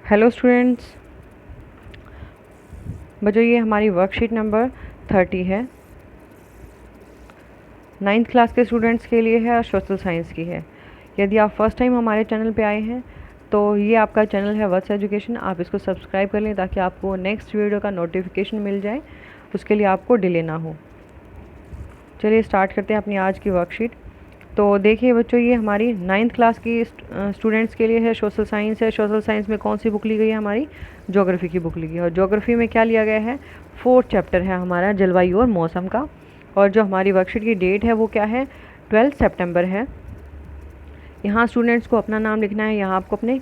Hello students, बच्चों ये हमारी वर्कशीट नंबर 30 है। 9th क्लास के स्टूडेंट्स के लिए है और सोशल साइंस की है। यदि आप फर्स्ट टाइम हमारे चैनल पे आए हैं तो ये आपका चैनल है वत्स एजुकेशन। आप इसको सब्सक्राइब कर लें ताकि आपको नेक्स्ट वीडियो का नोटिफिकेशन मिल जाए, उसके लिए आपको डिले ना हो। चलिए स्टार्ट करते हैं अपनी आज की वर्कशीट। तो देखिए बच्चों, ये हमारी 9th क्लास की स्टूडेंट्स के लिए है, सोशल साइंस है। सोशल साइंस में कौन सी बुक ली गई है? हमारी ज्योग्राफी की बुक ली गई है। और ज्योग्राफी में क्या लिया गया है? 4th चैप्टर है हमारा जलवायु और मौसम का। और जो हमारी वर्कशीट की डेट है वो क्या है? 12 सितंबर है। यहाँ स्टूडेंट्स को अपना नाम लिखना है, यहाँ आपको अपने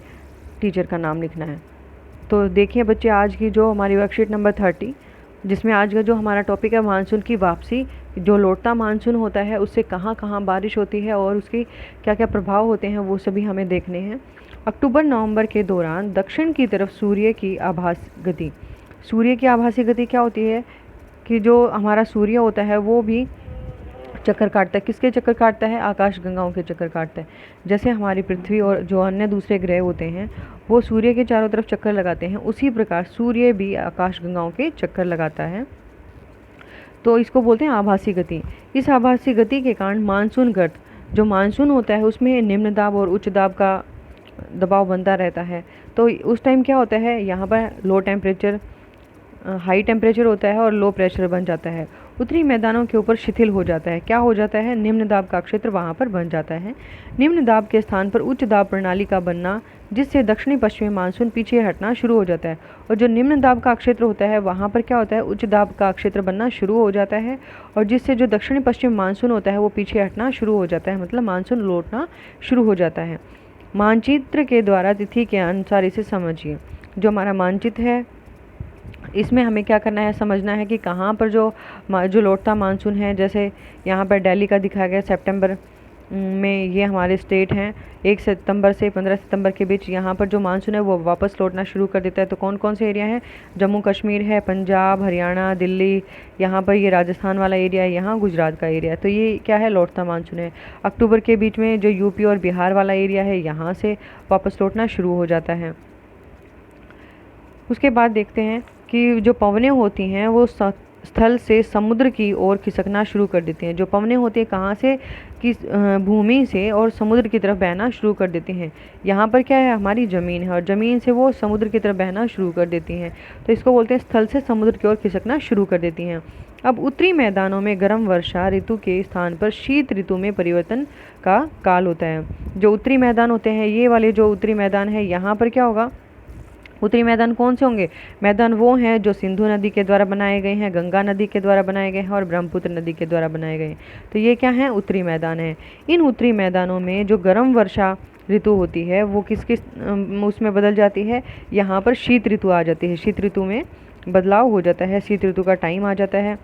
टीचर का नाम लिखना है। तो देखिए बच्चे, आज की जो हमारी वर्कशीट नंबर 30, जिसमें आज का जो हमारा टॉपिक है मानसून की वापसी। जो लौटता मानसून होता है उससे कहाँ कहाँ बारिश होती है और उसकी क्या क्या प्रभाव होते हैं वो सभी हमें देखने हैं। अक्टूबर नवंबर के दौरान दक्षिण की तरफ सूर्य की आभासी गति। सूर्य की आभासी गति क्या होती है? कि जो हमारा सूर्य होता है वो भी चक्कर काटता है। किसके चक्कर काटता है? आकाश गंगाओं के चक्कर काटता है। जैसे हमारी पृथ्वी और जो अन्य दूसरे ग्रह होते हैं वो सूर्य के चारों तरफ चक्कर लगाते हैं, उसी प्रकार सूर्य भी आकाश गंगाओं के चक्कर लगाता है। तो इसको बोलते हैं आभासी गति। इस आभासी गति के कारण मानसून गर्त, जो मानसून होता है उसमें निम्न दाब और उच्च दाब का दबाव बनता रहता है। तो उस टाइम क्या होता है? यहाँ पर लो टेम्परेचर, हाई टेम्परेचर होता है और लो प्रेशर बन जाता है। उत्तरी मैदानों के ऊपर शिथिल हो जाता है। क्या हो जाता है? निम्न दाब का क्षेत्र वहाँ पर बन जाता है। निम्न दाब के स्थान पर उच्च दाब प्रणाली का बनना, जिससे दक्षिणी पश्चिमी मानसून पीछे हटना शुरू हो जाता है। और जो निम्न दाब का क्षेत्र होता है वहाँ पर क्या होता है? उच्च दाब का क्षेत्र बनना शुरू हो जाता है और जिससे जो दक्षिणी पश्चिमी मानसून होता है वो पीछे हटना शुरू हो जाता है, मतलब मानसून लौटना शुरू हो जाता है। मानचित्र के द्वारा तिथि के अनुसार इसे समझिए। जो हमारा मानचित्र है इसमें हमें क्या करना है? समझना है कि कहाँ पर जो लौटता मानसून है। जैसे यहाँ पर दिल्ली का दिखाया गया सितंबर में, ये हमारे स्टेट हैं। 1 सितंबर से 15 सितंबर के बीच यहाँ पर जो मानसून है वो वापस लौटना शुरू कर देता है। तो कौन कौन से एरिया हैं? जम्मू कश्मीर है, पंजाब, हरियाणा, दिल्ली, यहाँ पर ये राजस्थान वाला एरिया है, यहाँ गुजरात का एरिया है। तो ये क्या है? लौटता मानसून है। अक्टूबर के बीच में जो यूपी और बिहार वाला एरिया है यहाँ से वापस लौटना शुरू हो जाता है। उसके बाद देखते हैं कि जो पवनें होती हैं वो स्थल से समुद्र की ओर खिसकना शुरू कर देती हैं। जो पवनें होती हैं कहाँ से? कि भूमि से और समुद्र की तरफ बहना शुरू कर देती हैं। यहाँ पर क्या है? हमारी ज़मीन है और ज़मीन से वो समुद्र की तरफ बहना शुरू कर देती हैं। तो इसको बोलते हैं स्थल से समुद्र की ओर खिसकना शुरू कर देती हैं। अब उत्तरी मैदानों में गर्म वर्षा ऋतु के स्थान पर शीत ऋतु में परिवर्तन का काल होता है। जो उत्तरी मैदान होते हैं, ये वाले जो उत्तरी मैदान है, यहाँ पर क्या होगा? उत्तरी मैदान कौन से होंगे? मैदान वो हैं जो सिंधु नदी के द्वारा बनाए गए हैं, गंगा नदी के द्वारा बनाए गए हैं और ब्रह्मपुत्र नदी के द्वारा बनाए गए हैं। तो ये क्या हैं? उत्तरी मैदान हैं। इन उत्तरी मैदानों में जो गर्म वर्षा ऋतु होती है वो किस किस उसमें बदल जाती है? यहाँ पर शीत ऋतु आ जाती है। शीत ऋतु में बदलाव हो जाता है, शीत ऋतु का टाइम आ जाता है।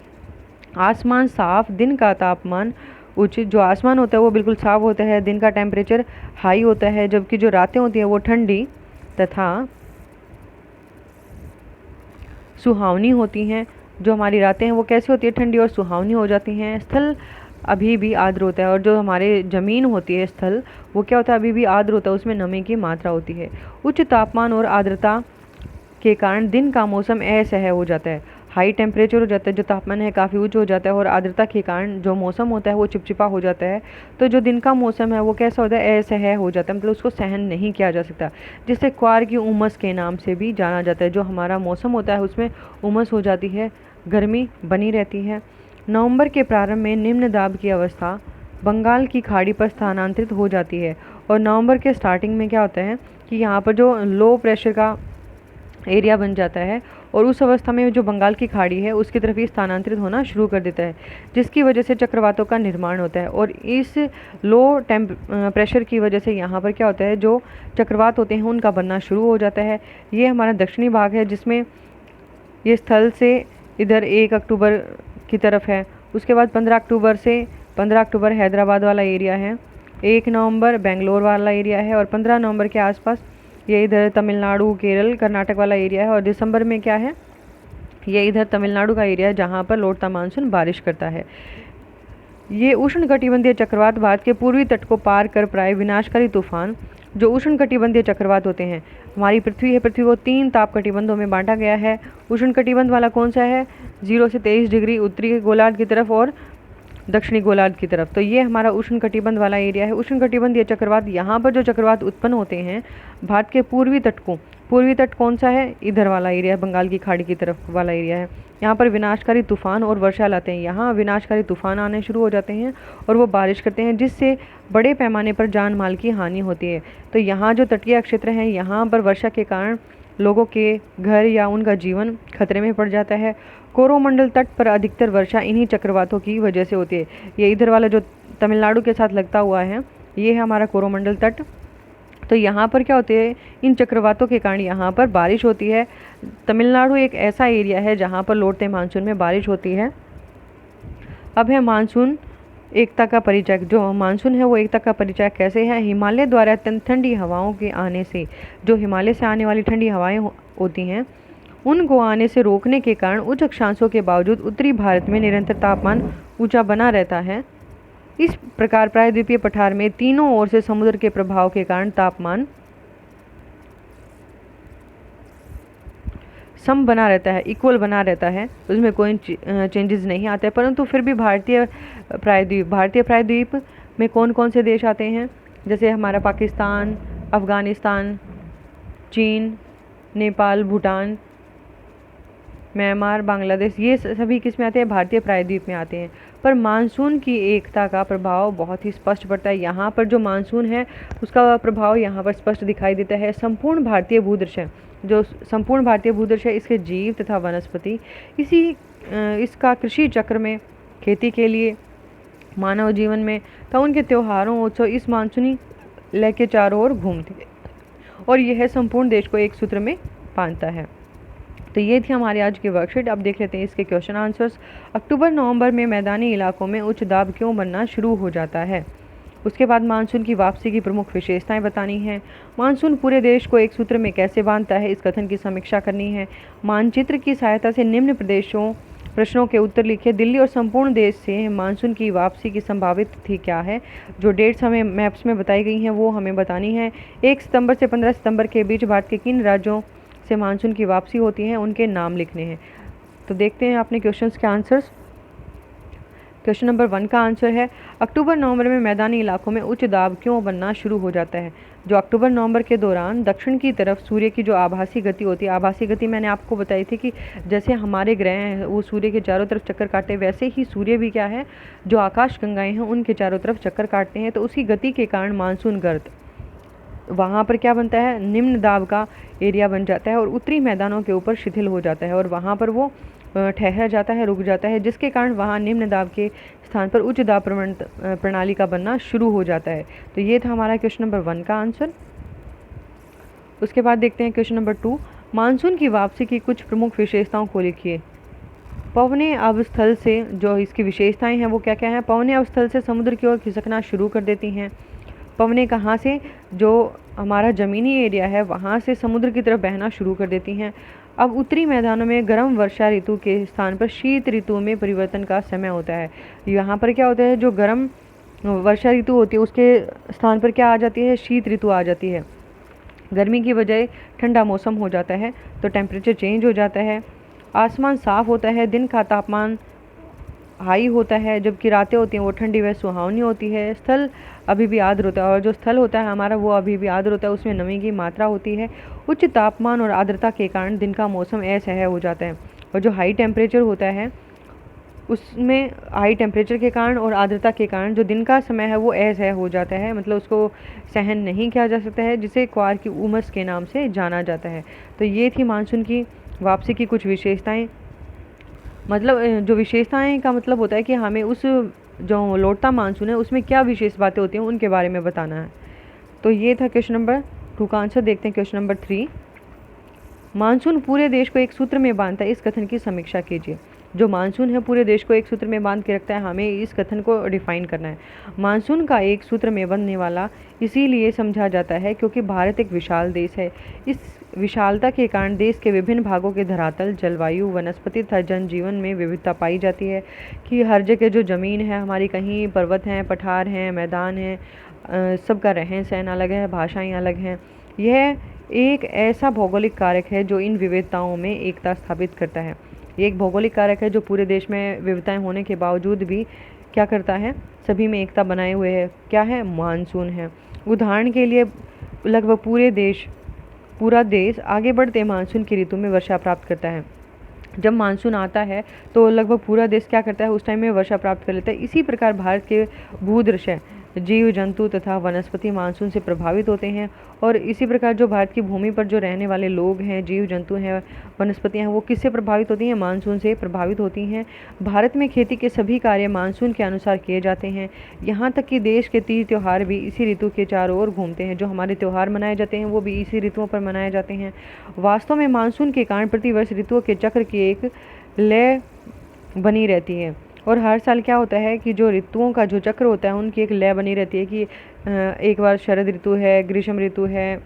आसमान साफ, दिन का तापमान उच्च। जो आसमान होता है वो बिल्कुल साफ होता है, दिन का टेम्परेचर हाई होता है, जबकि जो रातें होती हैं वो ठंडी तथा सुहावनी होती हैं। जो हमारी रातें हैं वो कैसी होती है? ठंडी और सुहावनी हो जाती हैं। स्थल अभी भी आर्द्र होता है और जो हमारे ज़मीन होती है स्थल, वो क्या होता है? अभी भी आर्द्र होता है, उसमें नमी की मात्रा होती है। उच्च तापमान और आर्द्रता के कारण दिन का मौसम असह्य हो जाता है। हाई टेम्परेचर हो जाता है, जो तापमान है काफ़ी उच्च हो जाता है और आर्द्रता के कारण जो मौसम होता है वो चिपचिपा हो जाता है। तो जो दिन का मौसम है वो कैसा होता है? असह्य हो जाता है, मतलब उसको सहन नहीं किया जा सकता, जिसे क्वार की उमस के नाम से भी जाना जाता है। जो हमारा मौसम होता है उसमें उमस हो जाती है, गर्मी बनी रहती है। नवंबर के प्रारंभ में निम्न दाब की अवस्था बंगाल की खाड़ी पर स्थानांतरित हो जाती है और नवंबर के स्टार्टिंग में क्या होता है कि यहाँ पर जो लो प्रेशर का एरिया बन जाता है और उस अवस्था में जो बंगाल की खाड़ी है उसकी तरफ ही स्थानांतरित होना शुरू कर देता है, जिसकी वजह से चक्रवातों का निर्माण होता है। और इस लो प्रेशर की वजह से यहाँ पर क्या होता है? जो चक्रवात होते हैं उनका बनना शुरू हो जाता है। ये हमारा दक्षिणी भाग है जिसमें ये स्थल से इधर 1 अक्टूबर की तरफ है। उसके बाद 15 अक्टूबर हैदराबाद वाला एरिया है, 1 नवंबर बेंगलोर वाला एरिया है और 15 नवंबर के आसपास ये इधर तमिलनाडु, केरल, कर्नाटक वाला एरिया है। और दिसंबर में क्या है? ये इधर तमिलनाडु का एरिया है जहाँ पर लौटता मानसून बारिश करता है। ये उष्णकटिबंधीय चक्रवात भारत के पूर्वी तट को पार कर प्राय विनाशकारी तूफान जो उष्णकटिबंधीय चक्रवात होते हैं, हमारी पृथ्वी है, पृथ्वी को 3 ताप कटिबंधों में बांटा गया है। उष्णकटिबंध वाला कौन सा है? 0 से 23 डिग्री उत्तरी गोलार्ध की तरफ और दक्षिणी गोलार्ध की तरफ। तो ये हमारा उष्णकटिबंध वाला एरिया है। उष्णकटिबंधीय चक्रवात, यहाँ पर जो चक्रवात उत्पन्न होते हैं भारत के पूर्वी तट को, पूर्वी तट कौन सा है? इधर वाला एरिया, बंगाल की खाड़ी की तरफ वाला एरिया है। यहाँ पर विनाशकारी तूफान और वर्षा लाते हैं। यहाँ विनाशकारी तूफान आने शुरू हो जाते हैं और वो बारिश करते हैं, जिससे बड़े पैमाने पर जान माल की हानि होती है। तो यहाँ जो तटीय क्षेत्र हैं, यहाँ पर वर्षा के कारण लोगों के घर या उनका जीवन खतरे में पड़ जाता है। कोरोमंडल तट पर अधिकतर वर्षा इन्हीं चक्रवातों की वजह से होती है। ये इधर वाला जो तमिलनाडु के साथ लगता हुआ है, ये है हमारा कोरोमंडल तट। तो यहाँ पर क्या होते हैं? इन चक्रवातों के कारण यहाँ पर बारिश होती है। तमिलनाडु एक ऐसा एरिया है जहाँ पर लौटते मानसून में बारिश होती है। अब है मानसून एकता का परिचय। जो मानसून है वो एकता का परिचय कैसे है? हिमालय द्वारा अत्यंत ठंडी हवाओं के आने से, जो हिमालय से आने वाली ठंडी हवाएं होती हैं, उनको आने से रोकने के कारण उच्च अक्षांशों के बावजूद उत्तरी भारत में निरंतर तापमान ऊंचा बना रहता है। इस प्रकार प्रायद्वीपीय पठार में तीनों ओर से समुद्र के प्रभाव के कारण तापमान सम बना रहता है, इक्वल बना रहता है, उसमें कोई चेंजेस नहीं आते। परंतु फिर भी भारतीय प्रायद्वीप में कौन कौन से देश आते हैं? जैसे हमारा पाकिस्तान, अफ़गानिस्तान, चीन, नेपाल, भूटान, म्यांमार, बांग्लादेश, ये सभी किस में आते हैं? भारतीय प्रायद्वीप में आते हैं। पर मानसून की एकता का प्रभाव बहुत ही स्पष्ट पड़ता है। यहाँ पर जो मानसून है उसका प्रभाव यहाँ पर स्पष्ट दिखाई देता है। संपूर्ण भारतीय भूदृश्य, जो संपूर्ण भारतीय भूदृश्य, इसके जीव तथा वनस्पति इसका कृषि चक्र में, खेती के लिए, मानव जीवन में तथा उनके त्योहारों, उत्सव इस मानसूनी लय के चारों ओर घूमते हैं और यह संपूर्ण देश को एक सूत्र में बांधता है। तो ये थी हमारी आज की वर्कशीट। अब देख लेते हैं इसके क्वेश्चन आंसर्स। अक्टूबर नवंबर में मैदानी इलाकों में उच्च दाब क्यों बनना शुरू हो जाता है? उसके बाद मानसून की वापसी की प्रमुख विशेषताएं बतानी है। मानसून पूरे देश को एक सूत्र में कैसे बांधता है, इस कथन की समीक्षा करनी है। मानचित्र की सहायता से निम्न प्रश्नों के उत्तर लिखिए। दिल्ली और संपूर्ण देश से मानसून की वापसी की संभावित तिथि क्या है? जो डेट्स हमें मैप्स में बताई गई हैं वो हमें बतानी है। 1 सितंबर से 15 सितंबर के बीच भारत के किन राज्यों से मानसून की वापसी होती है, उनके नाम लिखने हैं। तो देखते हैं आपने क्वेश्चंस के आंसर्स। क्वेश्चन नंबर 1 का आंसर है, अक्टूबर नवंबर में मैदानी इलाकों में उच्च दाब क्यों बनना शुरू हो जाता है? जो अक्टूबर नवंबर के दौरान दक्षिण की तरफ सूर्य की जो आभासी गति होती है, आभासी गति मैंने आपको बताई थी कि जैसे हमारे ग्रह हैं वो सूर्य के चारों तरफ चक्कर काटते हैं, वैसे ही सूर्य भी क्या है, जो आकाश गंगाएं हैं उनके चारों तरफ चक्कर काटते हैं। तो उसी गति के कारण मानसून गर्त वहाँ पर क्या बनता है? निम्न दाब का एरिया बन जाता है और उत्तरी मैदानों के ऊपर शिथिल हो जाता है और वहाँ पर वो ठहर जाता है, रुक जाता है, जिसके कारण वहाँ निम्न दाब के स्थान पर उच्च दाब प्रणाली का बनना शुरू हो जाता है। तो ये था हमारा क्वेश्चन नंबर 1 का आंसर। उसके बाद देखते हैं क्वेश्चन नंबर 2, मानसून की वापसी की कुछ प्रमुख विशेषताओं को लिखिए। पवनें अवस्थल से, जो इसकी विशेषताएं हैं वो क्या क्या हैं? पवनें अवस्थल से समुद्र की ओर खिसकना शुरू कर देती हैं। पवनें कहाँ से? जो हमारा ज़मीनी एरिया है वहाँ से समुद्र की तरफ बहना शुरू कर देती हैं। अब उत्तरी मैदानों में गर्म वर्षा ऋतु के स्थान पर शीत ऋतु में परिवर्तन का समय होता है। यहाँ पर क्या होता है, जो गर्म वर्षा ऋतु होती है उसके स्थान पर क्या आ जाती है? शीत ऋतु आ जाती है। गर्मी की बजाय ठंडा मौसम हो जाता है, तो टेम्परेचर चेंज हो जाता है। आसमान साफ होता है, दिन का तापमान हाई होता है, जबकि रातें होती हैं वो ठंडी व सुहावनी होती है। स्थल अभी भी आर्द्र होता है और जो स्थल होता है हमारा वो अभी भी आर्द्र होता है, उसमें नमी की मात्रा होती है। उच्च तापमान और आर्द्रता के कारण दिन का मौसम असह्य हो जाता है और जो हाई टेम्परेचर होता है उसमें हाई टेम्परेचर के कारण और आर्द्रता के कारण जो दिन का समय है वो असह्य हो जाता है, मतलब उसको सहन नहीं किया जा सकता है, जिसे क्वार की उमस के नाम से जाना जाता है। तो ये थी मानसून की वापसी की कुछ विशेषताएँ। मतलब जो विशेषताएं का मतलब होता है कि हमें उस जो लौटता मानसून है उसमें क्या विशेष बातें होती हैं उनके बारे में बताना है। तो ये था क्वेश्चन नंबर 2 का आंसर। देखते हैं क्वेश्चन नंबर 3, मानसून पूरे देश को एक सूत्र में बांधता है, इस कथन की समीक्षा कीजिए। जो मानसून है पूरे देश को एक सूत्र में बांध के रखता है, हमें इस कथन को डिफाइन करना है। मानसून का एक सूत्र में बंधने वाला इसीलिए समझा जाता है क्योंकि भारत एक विशाल देश है। इस विशालता के कारण देश के विभिन्न भागों के धरातल, जलवायु, वनस्पति तथा जनजीवन में विविधता पाई जाती है कि हर जगह जो ज़मीन है हमारी, कहीं पर्वत हैं, पठार हैं, मैदान हैं, सबका रहन सहन अलग है, भाषाएं अलग हैं। यह एक ऐसा भौगोलिक कारक है जो इन विविधताओं में एकता स्थापित करता है। ये एक भौगोलिक कारक है जो पूरे देश में विविधताएं होने के बावजूद भी क्या करता है, सभी में एकता बनाए हुए है। क्या है? मानसून है। उदाहरण के लिए लगभग पूरा देश आगे बढ़ते मानसून की ऋतु में वर्षा प्राप्त करता है। जब मानसून आता है तो लगभग पूरा देश क्या करता है, उस टाइम में वर्षा प्राप्त कर लेता है। इसी प्रकार भारत के भूदृश्य जीव जंतु तथा वनस्पति मानसून से प्रभावित होते हैं, और इसी प्रकार जो भारत की भूमि पर जो रहने वाले लोग हैं, जीव जंतु हैं, वनस्पतियां हैं, वो किससे प्रभावित होती हैं? मानसून से प्रभावित होती हैं। भारत में खेती के सभी कार्य मानसून के अनुसार किए जाते हैं। यहाँ तक कि देश के तीज त्यौहार भी इसी ऋतु के चारों ओर घूमते हैं। जो हमारे त्यौहार मनाए जाते हैं वो भी इसी ऋतुओं पर मनाए जाते हैं। वास्तव में मानसून के कारण प्रतिवर्ष ऋतुओं के चक्र की एक लय बनी रहती है, और हर साल क्या होता है कि जो ऋतुओं का जो चक्र होता है उनकी एक लय बनी रहती है कि एक बार शरद ऋतु है, ग्रीष्म ऋतु है,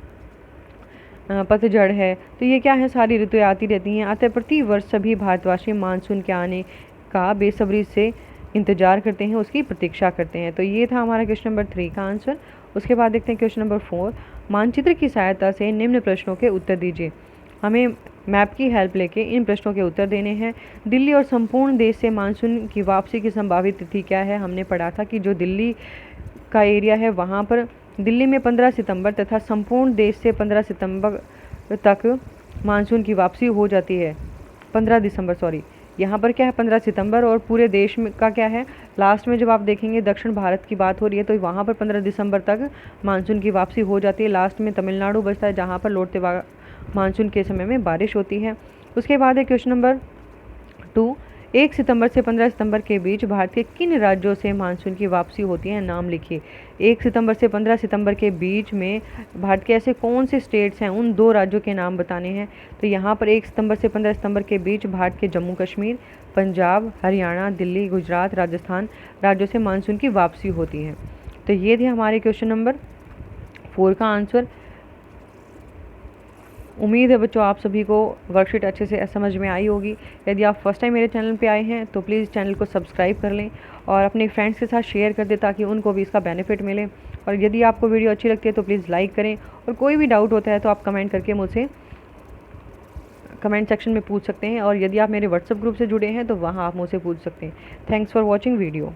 पतझड़ है। तो ये क्या है, सारी ऋतुएं आती रहती हैं। अतः प्रति वर्ष सभी भारतवासी मानसून के आने का बेसब्री से इंतजार करते हैं, उसकी प्रतीक्षा करते हैं। तो ये था हमारा क्वेश्चन नंबर 3 का आंसर। उसके बाद देखते हैं क्वेश्चन नंबर 4। मानचित्र की सहायता से निम्न प्रश्नों के उत्तर दीजिए। हमें मैप की हेल्प लेके इन प्रश्नों के उत्तर देने हैं। दिल्ली और संपूर्ण देश से मानसून की वापसी की संभावित तिथि क्या है? हमने पढ़ा था कि जो दिल्ली का एरिया है वहाँ पर दिल्ली में 15 सितंबर तथा संपूर्ण देश से 15 सितंबर तक मानसून की वापसी हो जाती है। 15 दिसंबर सॉरी, यहाँ पर क्या है 15 सितंबर, और पूरे देश में का क्या है, लास्ट में जब आप देखेंगे दक्षिण भारत की बात हो रही है तो वहाँ पर 15 दिसंबर तक मानसून की वापसी हो जाती है। लास्ट में तमिलनाडु बचता है जहाँ पर लौटते मानसून के समय में बारिश होती है। उसके बाद है क्वेश्चन नंबर 2। 1 सितंबर से 15 सितंबर के बीच भारत के किन राज्यों से मानसून की वापसी होती है? नाम लिखिए। 1 सितंबर से 15 सितंबर के बीच में भारत के ऐसे कौन से स्टेट्स हैं, उन 2 राज्यों के नाम बताने हैं। तो यहाँ पर 1 सितंबर से 15 सितंबर के बीच भारत के जम्मू कश्मीर, पंजाब, हरियाणा, दिल्ली, गुजरात, राजस्थान राज्यों से मानसून की वापसी होती है। तो ये थे हमारे क्वेश्चन नंबर 4 का आंसर। उम्मीद है बच्चों आप सभी को वर्कशीट अच्छे से समझ में आई होगी। यदि आप फर्स्ट टाइम मेरे चैनल पे आए हैं तो प्लीज़ चैनल को सब्सक्राइब कर लें और अपने फ्रेंड्स के साथ शेयर कर दें ताकि उनको भी इसका बेनिफिट मिले। और यदि आपको वीडियो अच्छी लगती है तो प्लीज़ लाइक करें, और कोई भी डाउट होता है तो आप कमेंट करके मुझसे कमेंट सेक्शन में पूछ सकते हैं, और यदि आप मेरे व्हाट्सएप ग्रुप से जुड़े हैं तो वहाँ आप मुझसे पूछ सकते हैं। Thanks for watching video.